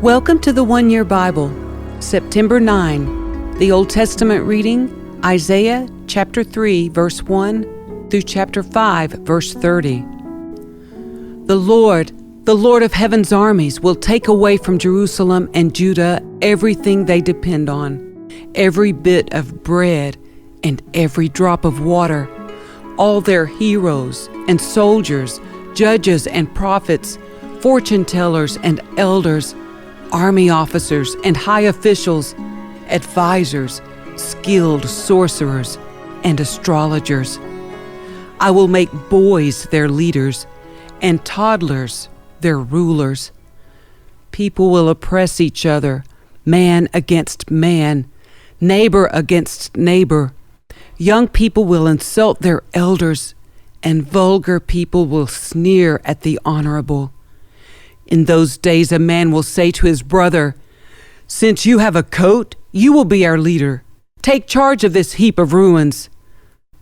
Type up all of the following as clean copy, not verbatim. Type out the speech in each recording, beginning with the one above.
Welcome to the One Year Bible, September 9. The Old Testament reading, Isaiah chapter 3, verse 1 through chapter 5, verse 30. The Lord of heaven's armies, will take away from Jerusalem and Judah everything they depend on, every bit of bread and every drop of water, all their heroes and soldiers, judges and prophets, fortune tellers and elders, army officers and high officials, advisors, skilled sorcerers, and astrologers. I will make boys their leaders and toddlers their rulers. People will oppress each other, man against man, neighbor against neighbor. Young people will insult their elders, and vulgar people will sneer at the honorable. In those days a man will say to his brother, "Since you have a coat, you will be our leader. Take charge of this heap of ruins."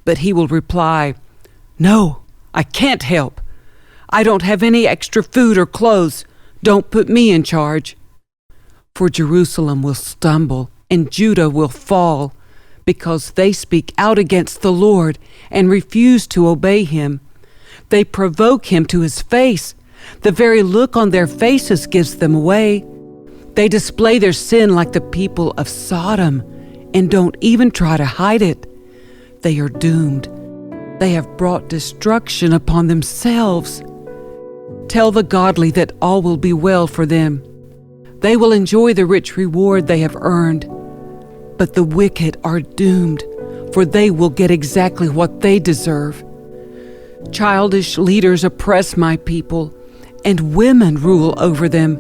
But he will reply, "No, I can't help. I don't have any extra food or clothes. Don't put me in charge." For Jerusalem will stumble and Judah will fall, because they speak out against the Lord and refuse to obey him. They provoke him to his face. The very look on their faces gives them away. They display their sin like the people of Sodom and don't even try to hide it. They are doomed. They have brought destruction upon themselves. Tell the godly that all will be well for them. They will enjoy the rich reward they have earned. But the wicked are doomed, for they will get exactly what they deserve. Childish leaders oppress my people, and women rule over them.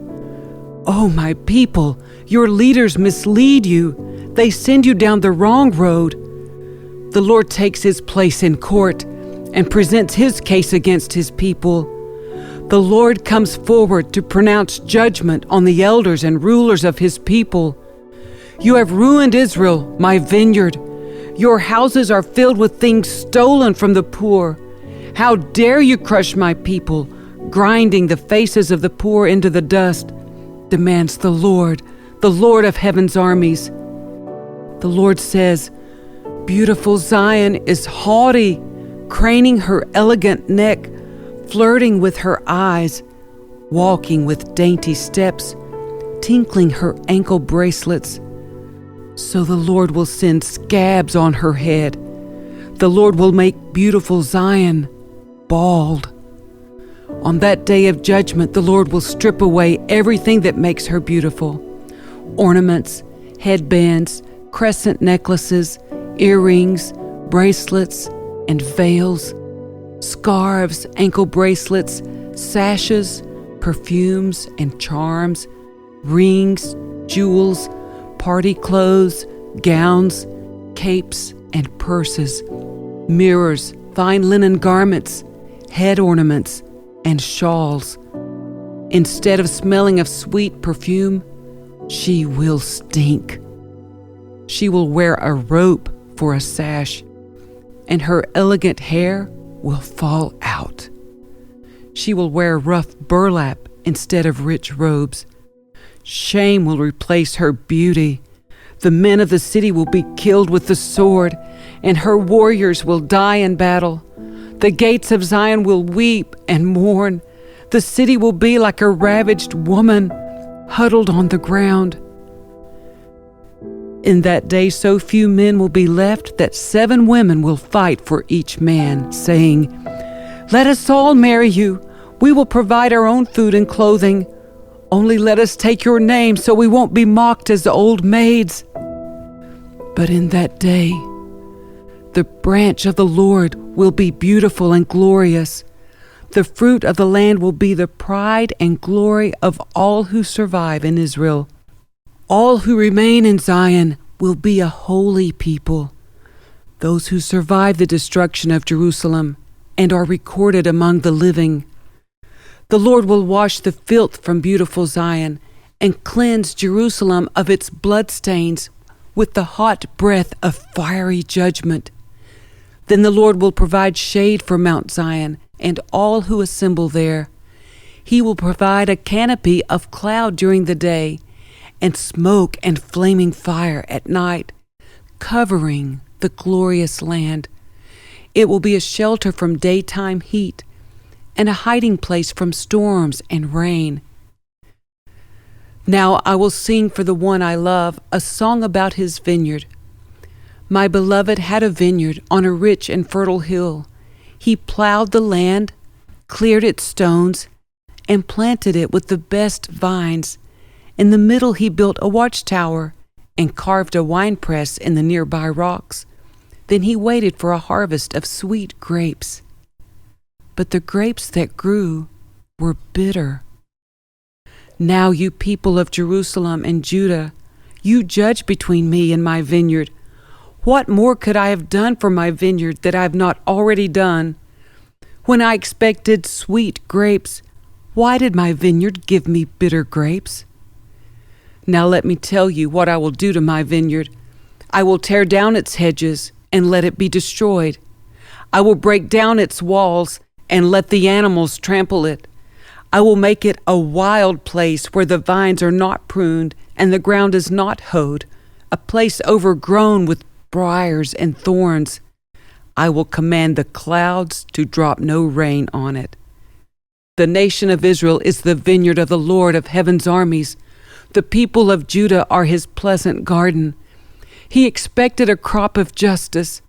Oh, my people, your leaders mislead you. They send you down the wrong road. The Lord takes his place in court and presents his case against his people. The Lord comes forward to pronounce judgment on the elders and rulers of his people. You have ruined Israel, my vineyard. Your houses are filled with things stolen from the poor. How dare you crush my people, grinding the faces of the poor into the dust, demands the Lord of heaven's armies. The Lord says, "Beautiful Zion is haughty, craning her elegant neck, flirting with her eyes, walking with dainty steps, tinkling her ankle bracelets. So the Lord will send scabs on her head. The Lord will make beautiful Zion bald. On that day of judgment, the Lord will strip away everything that makes her beautiful: ornaments, headbands, crescent necklaces, earrings, bracelets, and veils, scarves, ankle bracelets, sashes, perfumes and charms, rings, jewels, party clothes, gowns, capes, and purses, mirrors, fine linen garments, head ornaments, and shawls. Instead of smelling of sweet perfume, she will stink. She will wear a rope for a sash, and her elegant hair will fall out. She will wear rough burlap instead of rich robes. Shame will replace her beauty. The men of the city will be killed with the sword, and her warriors will die in battle. The gates of Zion will weep and mourn. The city will be like a ravaged woman, huddled on the ground. In that day so few men will be left that 7 women will fight for each man, saying, "Let us all marry you. We will provide our own food and clothing. Only let us take your name so we won't be mocked as old maids." But in that day, the branch of the Lord will be beautiful and glorious. The fruit of the land will be the pride and glory of all who survive in Israel. All who remain in Zion will be a holy people. Those who survive the destruction of Jerusalem and are recorded among the living. The Lord will wash the filth from beautiful Zion and cleanse Jerusalem of its bloodstains with the hot breath of fiery judgment. Then the Lord will provide shade for Mount Zion and all who assemble there. He will provide a canopy of cloud during the day, and smoke and flaming fire at night, covering the glorious land. It will be a shelter from daytime heat, and a hiding place from storms and rain. Now I will sing for the one I love a song about his vineyard. My beloved had a vineyard on a rich and fertile hill. He plowed the land, cleared its stones, and planted it with the best vines. In the middle he built a watchtower and carved a winepress in the nearby rocks. Then he waited for a harvest of sweet grapes. But the grapes that grew were bitter. Now you people of Jerusalem and Judah, you judge between me and my vineyard. What more could I have done for my vineyard that I have not already done? When I expected sweet grapes, why did my vineyard give me bitter grapes? Now let me tell you what I will do to my vineyard. I will tear down its hedges and let it be destroyed. I will break down its walls and let the animals trample it. I will make it a wild place where the vines are not pruned and the ground is not hoed, a place overgrown with briars and thorns. I will command the clouds to drop no rain on it. The nation of Israel is the vineyard of the Lord of heaven's armies. The people of Judah are his pleasant garden. He expected a crop of justice,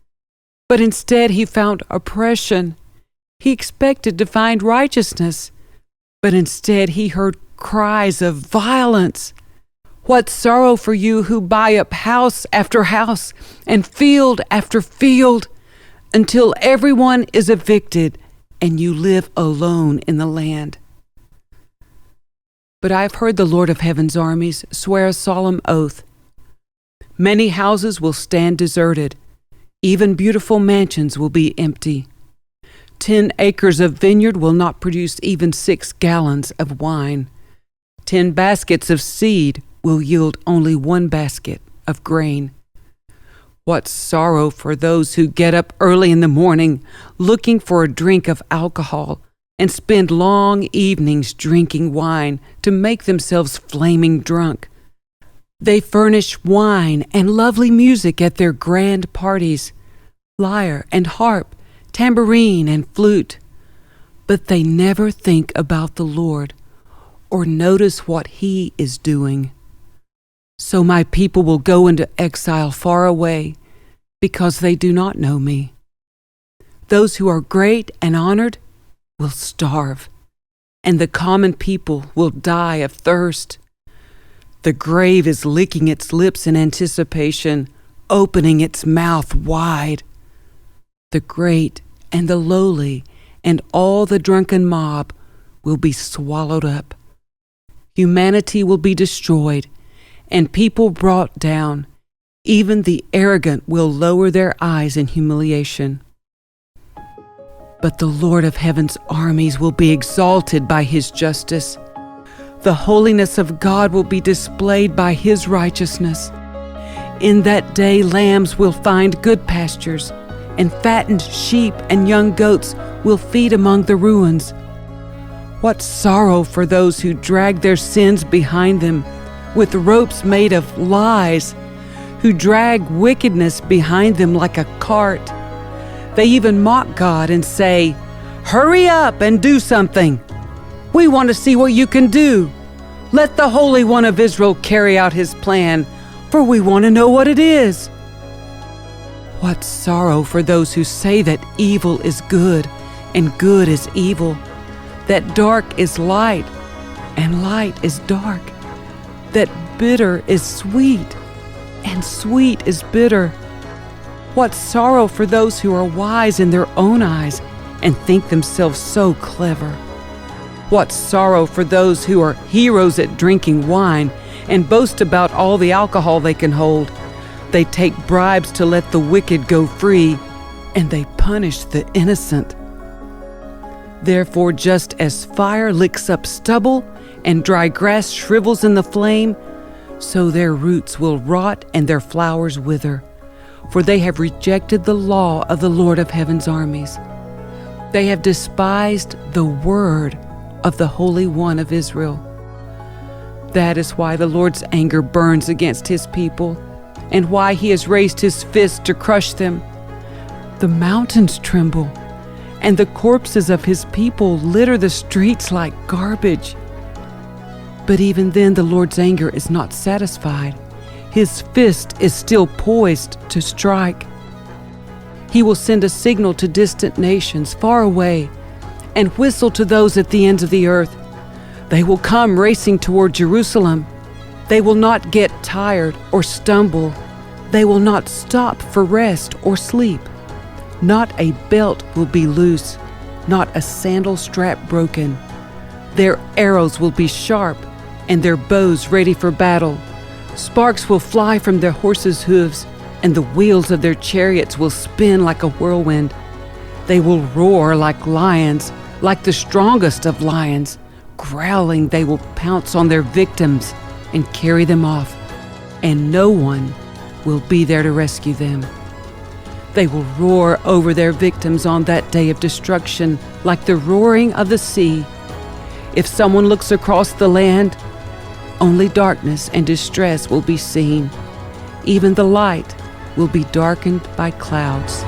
but instead he found oppression. He expected to find righteousness, but instead he heard cries of violence. What sorrow for you who buy up house after house and field after field, until everyone is evicted and you live alone in the land. But I have heard the Lord of heaven's armies swear a solemn oath. Many houses will stand deserted. Even beautiful mansions will be empty. 10 acres of vineyard will not produce even 6 gallons of wine. 10 baskets of seed will yield only 1 basket of grain. What sorrow for those who get up early in the morning looking for a drink of alcohol and spend long evenings drinking wine to make themselves flaming drunk. They furnish wine and lovely music at their grand parties, lyre and harp, tambourine and flute. But they never think about the Lord or notice what He is doing. So my people will go into exile far away because they do not know me. Those who are great and honored will starve, and the common people will die of thirst. The grave is licking its lips in anticipation, opening its mouth wide. The great and the lowly and all the drunken mob will be swallowed up. Humanity will be destroyed, and people brought down. Even the arrogant will lower their eyes in humiliation. But the Lord of heaven's armies will be exalted by His justice. The holiness of God will be displayed by His righteousness. In that day, lambs will find good pastures, and fattened sheep and young goats will feed among the ruins. What sorrow for those who drag their sins behind them with ropes made of lies, who drag wickedness behind them like a cart. They even mock God and say, "Hurry up and do something. We want to see what you can do. Let the Holy One of Israel carry out His plan, for we want to know what it is." What sorrow for those who say that evil is good and good is evil, that dark is light and light is dark, that bitter is sweet and sweet is bitter. What sorrow for those who are wise in their own eyes and think themselves so clever. What sorrow for those who are heroes at drinking wine and boast about all the alcohol they can hold. They take bribes to let the wicked go free, and they punish the innocent. Therefore, just as fire licks up stubble and dry grass shrivels in the flame, so their roots will rot and their flowers wither, for they have rejected the law of the Lord of heaven's armies. They have despised the word of the Holy One of Israel. That is why the Lord's anger burns against his people, and why he has raised his fist to crush them. The mountains tremble, and the corpses of his people litter the streets like garbage. But even then the Lord's anger is not satisfied. His fist is still poised to strike. He will send a signal to distant nations far away and whistle to those at the ends of the earth. They will come racing toward Jerusalem. They will not get tired or stumble. They will not stop for rest or sleep. Not a belt will be loose, not a sandal strap broken. Their arrows will be sharp and their bows ready for battle. Sparks will fly from their horses' hooves, and the wheels of their chariots will spin like a whirlwind. They will roar like lions, like the strongest of lions. Growling, they will pounce on their victims and carry them off, and no one will be there to rescue them. They will roar over their victims on that day of destruction like the roaring of the sea. If someone looks across the land, only darkness and distress will be seen. Even the light will be darkened by clouds.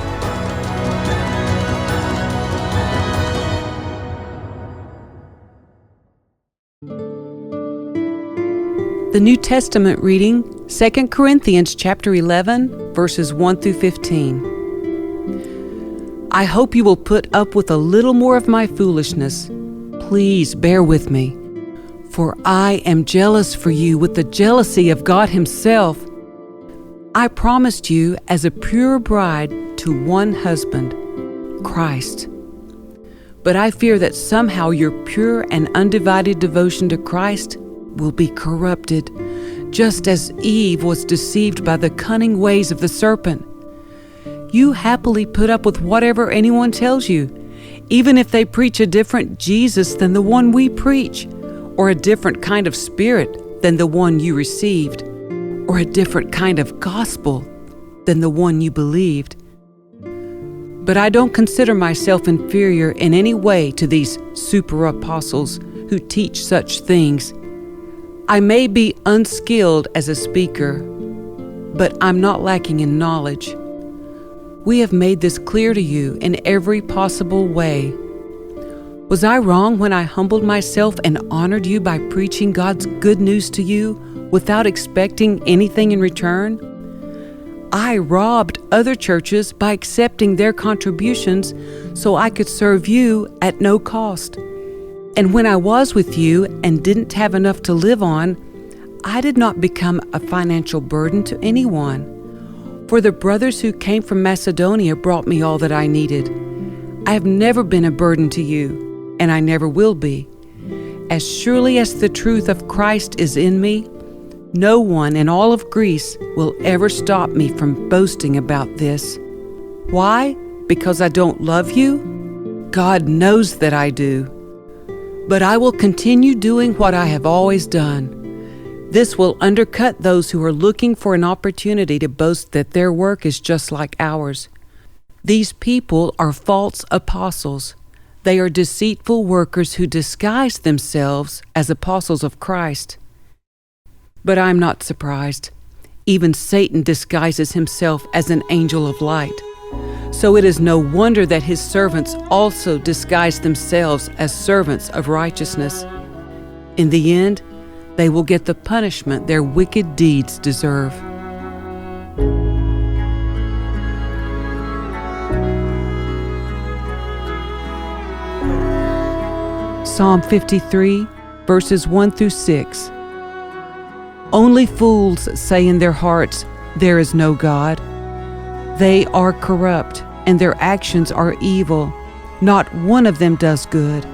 The New Testament reading, 2 Corinthians chapter 11, verses 1 through 15. I hope you will put up with a little more of my foolishness. Please bear with me, for I am jealous for you with the jealousy of God Himself. I promised you as a pure bride to one husband, Christ. But I fear that somehow your pure and undivided devotion to Christ will be corrupted, just as Eve was deceived by the cunning ways of the serpent. You happily put up with whatever anyone tells you, even if they preach a different Jesus than the one we preach, or a different kind of spirit than the one you received, or a different kind of gospel than the one you believed. But I don't consider myself inferior in any way to these super apostles who teach such things. I may be unskilled as a speaker, but I'm not lacking in knowledge. We have made this clear to you in every possible way. Was I wrong when I humbled myself and honored you by preaching God's good news to you without expecting anything in return? I robbed other churches by accepting their contributions so I could serve you at no cost. And when I was with you and didn't have enough to live on, I did not become a financial burden to anyone. For the brothers who came from Macedonia brought me all that I needed. I have never been a burden to you, and I never will be. As surely as the truth of Christ is in me, no one in all of Greece will ever stop me from boasting about this. Why? Because I don't love you? God knows that I do. But I will continue doing what I have always done. This will undercut those who are looking for an opportunity to boast that their work is just like ours. These people are false apostles. They are deceitful workers who disguise themselves as apostles of Christ. But I'm not surprised. Even Satan disguises himself as an angel of light. So it is no wonder that his servants also disguise themselves as servants of righteousness. In the end, they will get the punishment their wicked deeds deserve. Psalm 53, verses 1 through 6. Only fools say in their hearts, "There is no God." They are corrupt, and their actions are evil. Not one of them does good.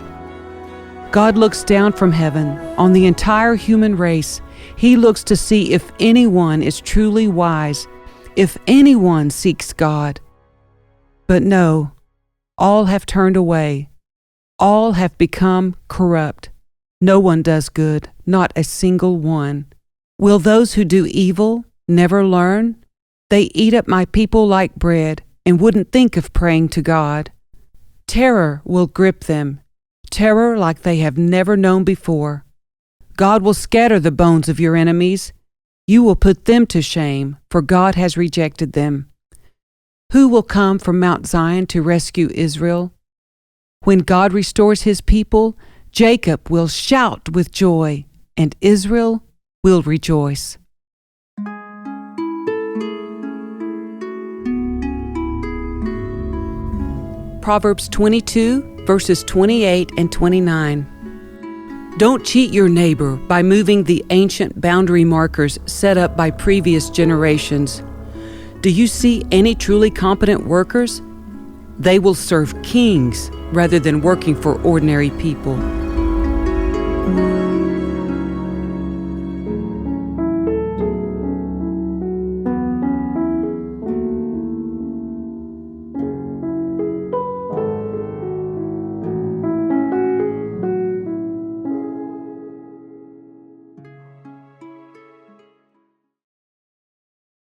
God looks down from heaven on the entire human race. He looks to see if anyone is truly wise, if anyone seeks God. But no, all have turned away. All have become corrupt. No one does good, not a single one. Will those who do evil never learn? They eat up my people like bread and wouldn't think of praying to God. Terror will grip them. terror like they have never known before. God will scatter the bones of your enemies. You will put them to shame, for God has rejected them. Who will come from Mount Zion to rescue Israel? When God restores his people, Jacob will shout with joy, and Israel will rejoice. Proverbs 22, verses 28 and 29. Don't cheat your neighbor by moving the ancient boundary markers set up by previous generations. Do you see any truly competent workers? They will serve kings rather than working for ordinary people.